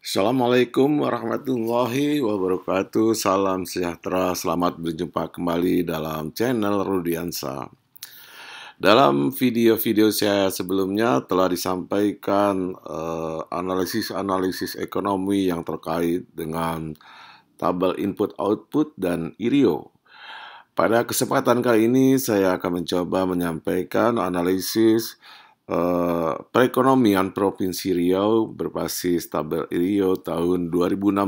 Assalamualaikum warahmatullahi wabarakatuh. Salam sejahtera, selamat berjumpa kembali dalam channel Rudiansa. Dalam video-video saya sebelumnya telah disampaikan analisis-analisis ekonomi yang terkait dengan tabel input-output dan IRIO. Pada kesempatan kali ini saya akan mencoba menyampaikan analisis perekonomian Provinsi Riau berbasis tabel IRIO tahun 2016.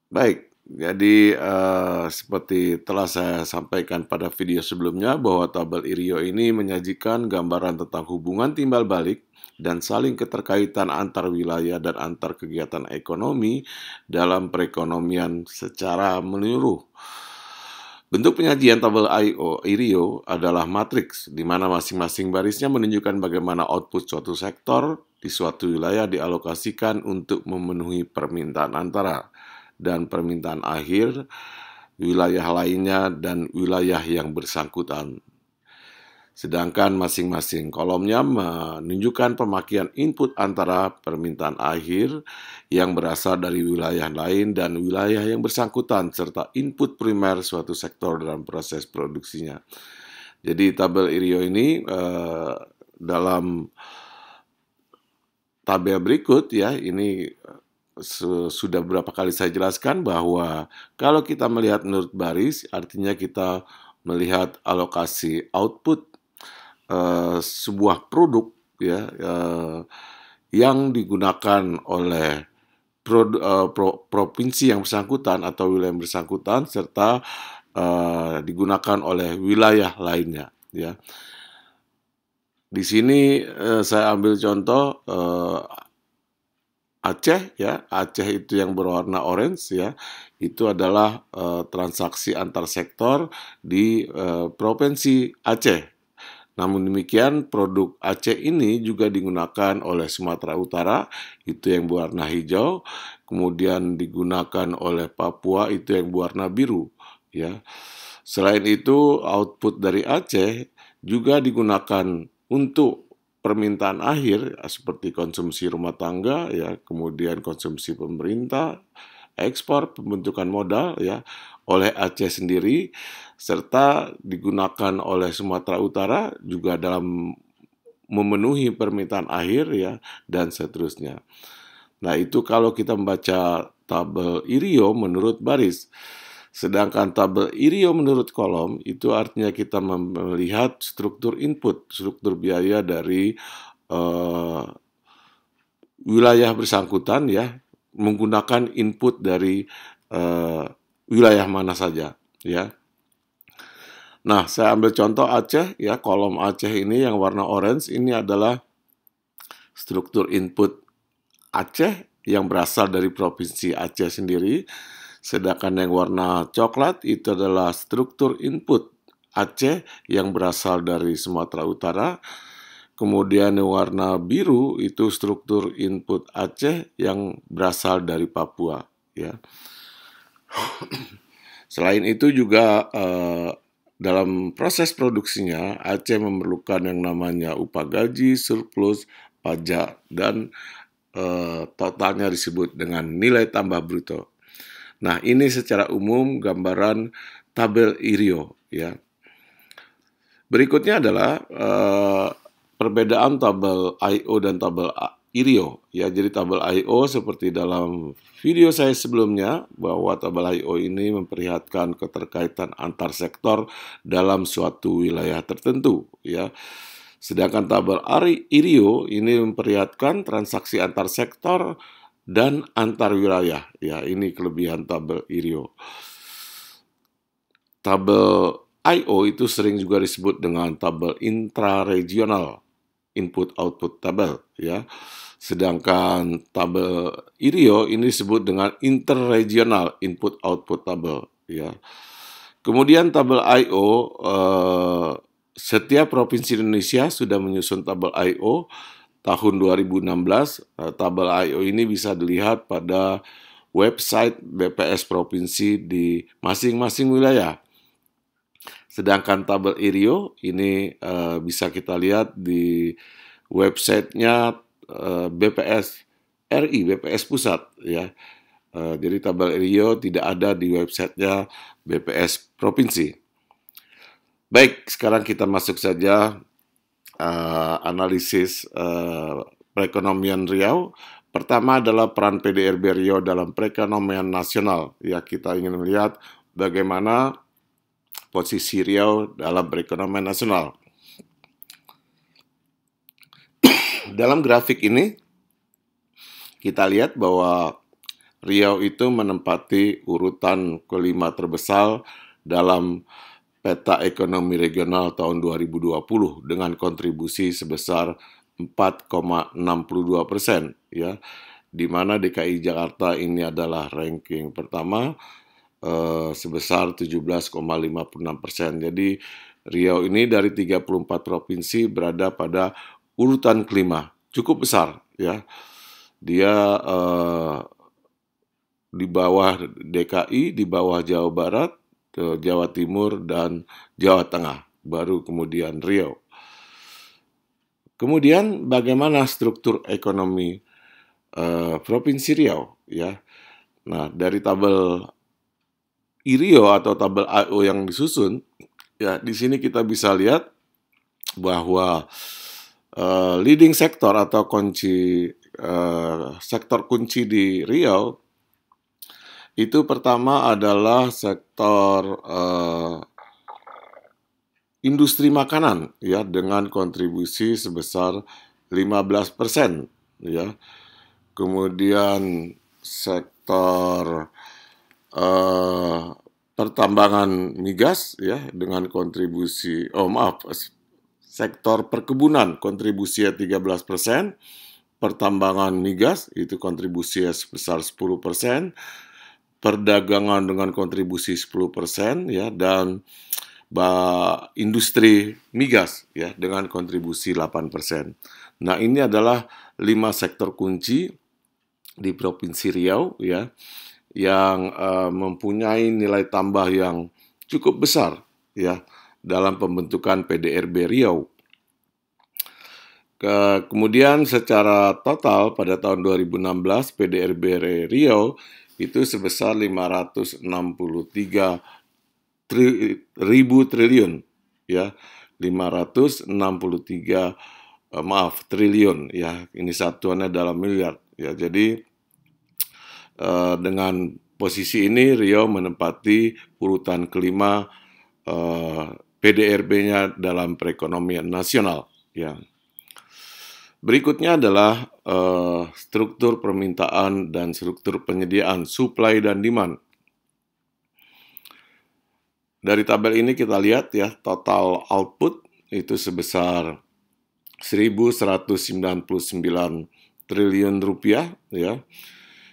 Baik, jadi seperti telah saya sampaikan pada video sebelumnya bahwa tabel IRIO ini menyajikan gambaran tentang hubungan timbal balik dan saling keterkaitan antar wilayah dan antar kegiatan ekonomi dalam perekonomian secara menyeluruh. Bentuk penyajian tabel IRIO adalah matriks, di mana masing-masing barisnya menunjukkan bagaimana output suatu sektor di suatu wilayah dialokasikan untuk memenuhi permintaan antara dan permintaan akhir wilayah lainnya dan wilayah yang bersangkutan. Sedangkan masing-masing kolomnya menunjukkan pemakaian input antara permintaan akhir yang berasal dari wilayah lain dan wilayah yang bersangkutan, serta input primer suatu sektor dalam proses produksinya. Jadi tabel IRIO ini dalam tabel berikut ya, ini sudah beberapa kali saya jelaskan bahwa kalau kita melihat menurut baris, artinya kita melihat alokasi output sebuah produk ya yang digunakan oleh provinsi yang bersangkutan atau wilayah yang bersangkutan serta digunakan oleh wilayah lainnya ya. Di sini saya ambil contoh Aceh ya, Aceh itu yang berwarna orange ya, itu adalah transaksi antar sektor di Provinsi Aceh. Namun demikian, produk Aceh ini juga digunakan oleh Sumatera Utara, itu yang berwarna hijau, kemudian digunakan oleh Papua, itu yang berwarna biru. Ya. Selain itu, output dari Aceh juga digunakan untuk permintaan akhir, seperti konsumsi rumah tangga, ya, kemudian konsumsi pemerintah, ekspor, pembentukan modal, ya, oleh Aceh sendiri, serta digunakan oleh Sumatera Utara juga dalam memenuhi permintaan akhir ya dan seterusnya. Nah, itu kalau kita membaca tabel IRIO menurut baris. Sedangkan tabel IRIO menurut kolom itu artinya kita melihat struktur input, struktur biaya dari wilayah bersangkutan ya, menggunakan input dari wilayah mana saja ya. Nah, saya ambil contoh Aceh ya, kolom Aceh ini yang warna orange ini adalah struktur input Aceh yang berasal dari Provinsi Aceh sendiri. Sedangkan yang warna coklat itu adalah struktur input Aceh yang berasal dari Sumatera Utara. Kemudian yang warna biru itu struktur input Aceh yang berasal dari Papua ya. Selain itu juga dalam proses produksinya, Aceh memerlukan yang namanya upah gaji, surplus, pajak, dan totalnya disebut dengan nilai tambah bruto. Nah, ini secara umum gambaran tabel IRIO. Ya. Berikutnya adalah perbedaan tabel IO dan tabel IRIO. Ya, jadi tabel IO seperti dalam video saya sebelumnya bahwa tabel IO ini memperlihatkan keterkaitan antar sektor dalam suatu wilayah tertentu. Ya, sedangkan tabel IRIO ini memperlihatkan transaksi antar sektor dan antar wilayah. Ya, ini kelebihan tabel IRIO. Tabel IO itu sering juga disebut dengan tabel intraregional input-output tabel ya. Sedangkan tabel IRIO ini disebut dengan interregional input-output tabel ya. Kemudian tabel IO setiap provinsi Indonesia sudah menyusun tabel IO tahun 2016. Tabel IO ini bisa dilihat pada website BPS provinsi di masing-masing wilayah. Sedangkan tabel IRIO ini bisa kita lihat di websitenya BPS RI BPS Pusat ya. Jadi tabel Riau tidak ada di websitenya BPS Provinsi. Baik, sekarang kita masuk saja analisis perekonomian Riau. Pertama adalah peran PDRB Riau dalam perekonomian nasional. Ya, kita ingin melihat bagaimana posisi Riau dalam perekonomian nasional. Dalam grafik ini, kita lihat bahwa Riau itu menempati urutan kelima terbesar dalam peta ekonomi regional tahun 2020 dengan kontribusi sebesar 4,62%, ya, di mana DKI Jakarta ini adalah ranking pertama sebesar 17,56%. Jadi Riau ini dari 34 provinsi berada pada urutan kelima, cukup besar, ya. Dia di bawah DKI, di bawah Jawa Barat, Jawa Timur, dan Jawa Tengah, baru kemudian Riau. Kemudian bagaimana struktur ekonomi Provinsi Riau, ya. Nah, dari tabel IRIO atau tabel AO yang disusun, ya, di sini kita bisa lihat bahwa leading sektor atau kunci sektor kunci di Riau itu pertama adalah sektor industri makanan, ya, dengan kontribusi sebesar 15%, ya. Kemudian sektor pertambangan migas, ya, dengan kontribusi sektor perkebunan kontribusinya 13%, pertambangan migas itu kontribusinya sebesar 10%, perdagangan dengan kontribusi 10%, ya, dan industri migas, ya, dengan kontribusi 8%. Nah, ini adalah 5 sektor kunci di Provinsi Riau, ya, yang mempunyai nilai tambah yang cukup besar, ya, dalam pembentukan PDRB Riau. Kemudian secara total pada tahun 2016 PDRB Riau itu sebesar 563 ribu triliun, ya, 563 triliun, ya, ini satuannya dalam miliar, ya. Jadi dengan posisi ini Riau menempati urutan kelima PDRB-nya dalam perekonomian nasional, ya. Berikutnya adalah struktur permintaan dan struktur penyediaan, supply dan demand. Dari tabel ini kita lihat, ya, total output itu sebesar 1.199 triliun rupiah, ya,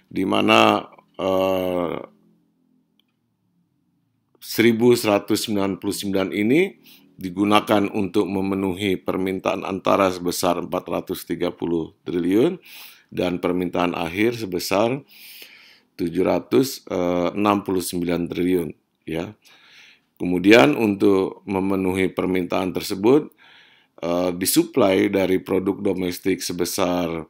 di mana 1.199 ini digunakan untuk memenuhi permintaan antara sebesar 430 triliun dan permintaan akhir sebesar 769 triliun, ya. Kemudian untuk memenuhi permintaan tersebut disuplai dari produk domestik sebesar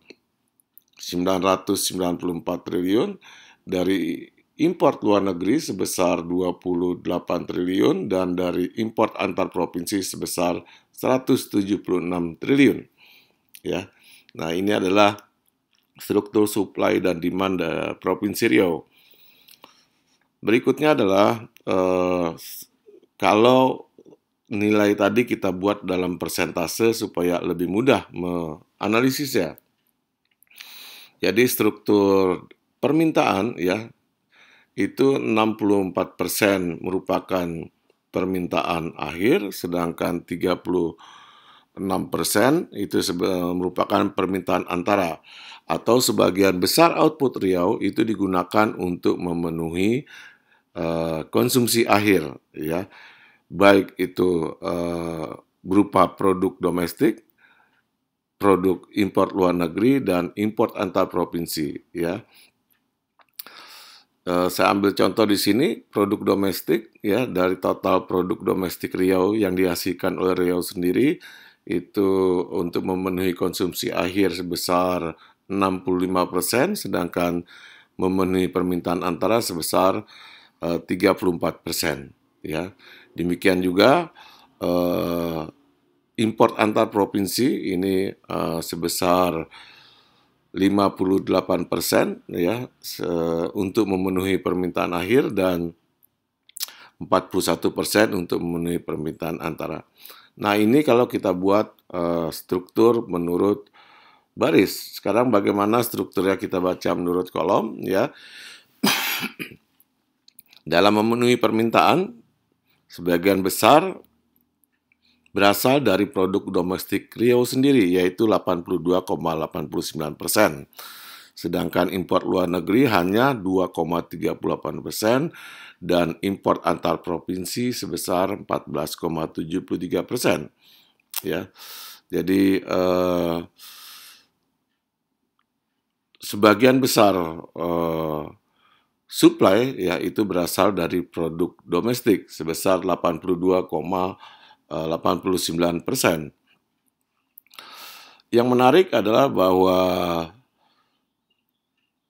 994 triliun, dari import luar negeri sebesar 28 triliun, dan dari import antar provinsi sebesar 176 triliun. Ya. Nah, ini adalah struktur supply dan demand Provinsi Riau. Berikutnya adalah kalau nilai tadi kita buat dalam persentase supaya lebih mudah menganalisisnya. Jadi struktur permintaan, ya, itu 64% merupakan permintaan akhir, sedangkan 36% itu merupakan permintaan antara, atau sebagian besar output Riau itu digunakan untuk memenuhi konsumsi akhir, ya, baik itu berupa produk domestik, produk impor luar negeri, dan impor antar provinsi, ya. Saya ambil contoh di sini, produk domestik, ya, dari total produk domestik Riau yang dihasilkan oleh Riau sendiri itu untuk memenuhi konsumsi akhir sebesar 65%, sedangkan memenuhi permintaan antara sebesar 34%. Ya, demikian juga import antar provinsi ini sebesar 58% ya untuk memenuhi permintaan akhir dan 41% untuk memenuhi permintaan antara. Nah, ini kalau kita buat struktur menurut baris. Sekarang bagaimana strukturnya kita baca menurut kolom ya. Dalam memenuhi permintaan, sebagian besar berasal dari produk domestik Riau sendiri, yaitu 82,89%. Sedangkan impor luar negeri hanya 2,38% dan impor antar provinsi sebesar 14,73%. Ya, jadi sebagian besar supply ya itu berasal dari produk domestik sebesar 82,89%. Yang menarik adalah bahwa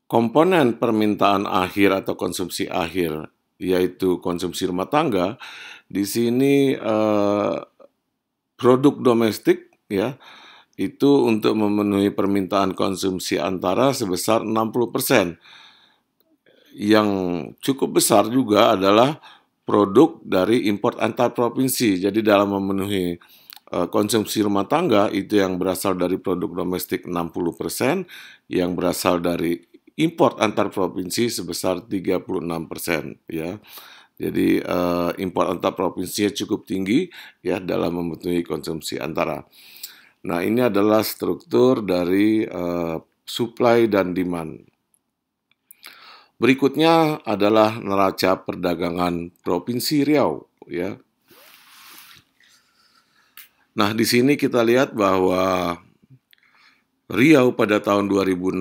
komponen permintaan akhir atau konsumsi akhir, yaitu konsumsi rumah tangga, di sini produk domestik ya itu untuk memenuhi permintaan konsumsi antara sebesar 60%. Yang cukup besar juga adalah produk dari import antar provinsi. Jadi dalam memenuhi konsumsi rumah tangga itu yang berasal dari produk domestik 60%, yang berasal dari import antar provinsi sebesar 36% ya. Jadi import antar provinsinya cukup tinggi ya dalam memenuhi konsumsi antara. Nah, ini adalah struktur dari supply dan demand. Berikutnya adalah neraca perdagangan Provinsi Riau ya. Nah, di sini kita lihat bahwa Riau pada tahun 2016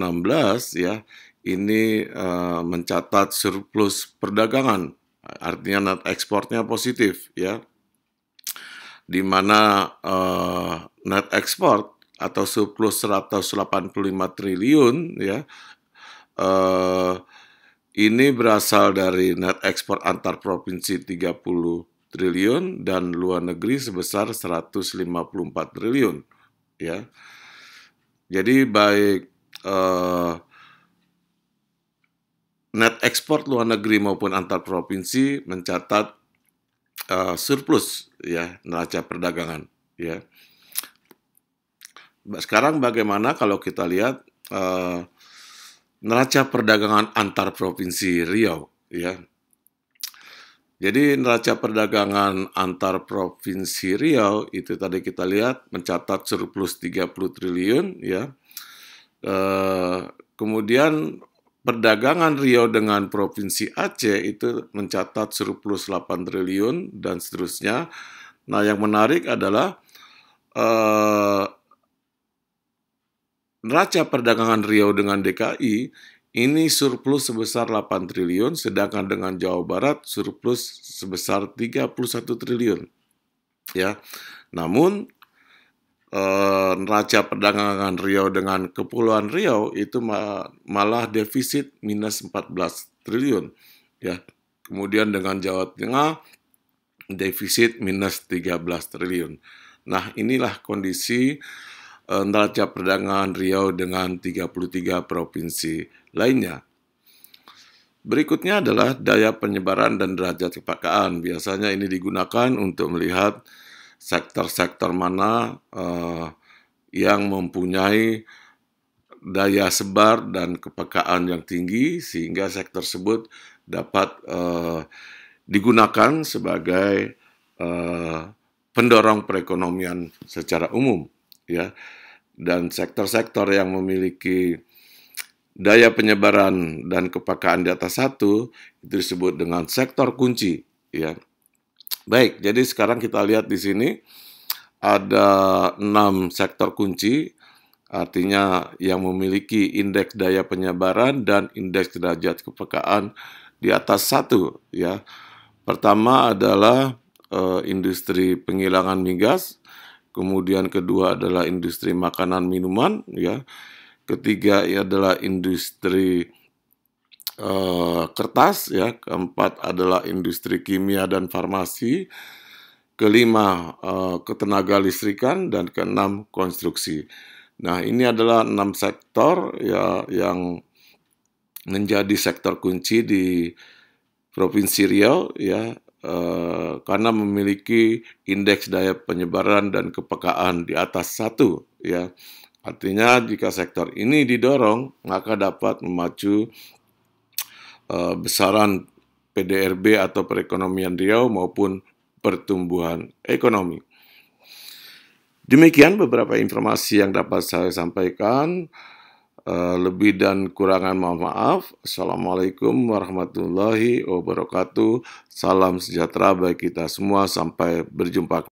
ya ini mencatat surplus perdagangan, artinya net ekspornya positif ya. Di mana net ekspor atau surplus 185 triliun ya ini berasal dari net ekspor antar provinsi 30 triliun dan luar negeri sebesar 154 triliun ya. Jadi baik net ekspor luar negeri maupun antar provinsi mencatat surplus ya neraca perdagangan ya. Sekarang bagaimana kalau kita lihat neraca perdagangan antar provinsi Riau ya. Jadi neraca perdagangan antar provinsi Riau itu tadi kita lihat mencatat surplus 30 triliun ya. Kemudian perdagangan Riau dengan provinsi Aceh itu mencatat surplus 8 triliun dan seterusnya. Nah, yang menarik adalah neraca perdagangan Riau dengan DKI ini surplus sebesar 8 triliun, sedangkan dengan Jawa Barat surplus sebesar 31 triliun. Ya. Namun neraca perdagangan Riau dengan Kepulauan Riau itu malah defisit minus 14 triliun. Ya. Kemudian dengan Jawa Tengah defisit minus 13 triliun. Nah, inilah kondisi neraca perdagangan Riau dengan 33 provinsi lainnya. Berikutnya adalah daya penyebaran dan derajat kepekaan. Biasanya ini digunakan untuk melihat sektor-sektor mana yang mempunyai daya sebar dan kepekaan yang tinggi sehingga sektor tersebut dapat digunakan sebagai pendorong perekonomian secara umum ya. Dan sektor-sektor yang memiliki daya penyebaran dan kepekaan di atas 1 itu disebut dengan sektor kunci ya. Baik, jadi sekarang kita lihat di sini ada 6 sektor kunci, artinya yang memiliki indeks daya penyebaran dan indeks derajat kepekaan di atas 1 ya. Pertama adalah industri penghilangan migas, kemudian kedua adalah industri makanan minuman ya. ketiga adalah industri kertas, ya. Keempat adalah industri kimia dan farmasi. Kelima, ketenaga listrikan, dan keenam, konstruksi. Nah, ini adalah 6 sektor ya yang menjadi sektor kunci di Provinsi Riau, ya, karena memiliki indeks daya penyebaran dan kepekaan di atas 1, ya. Artinya jika sektor ini didorong, maka dapat memacu besaran PDRB atau perekonomian Riau maupun pertumbuhan ekonomi. Demikian beberapa informasi yang dapat saya sampaikan. Lebih dan kurangan mohon maaf. Assalamualaikum warahmatullahi wabarakatuh. Salam sejahtera bagi kita semua. Sampai berjumpa.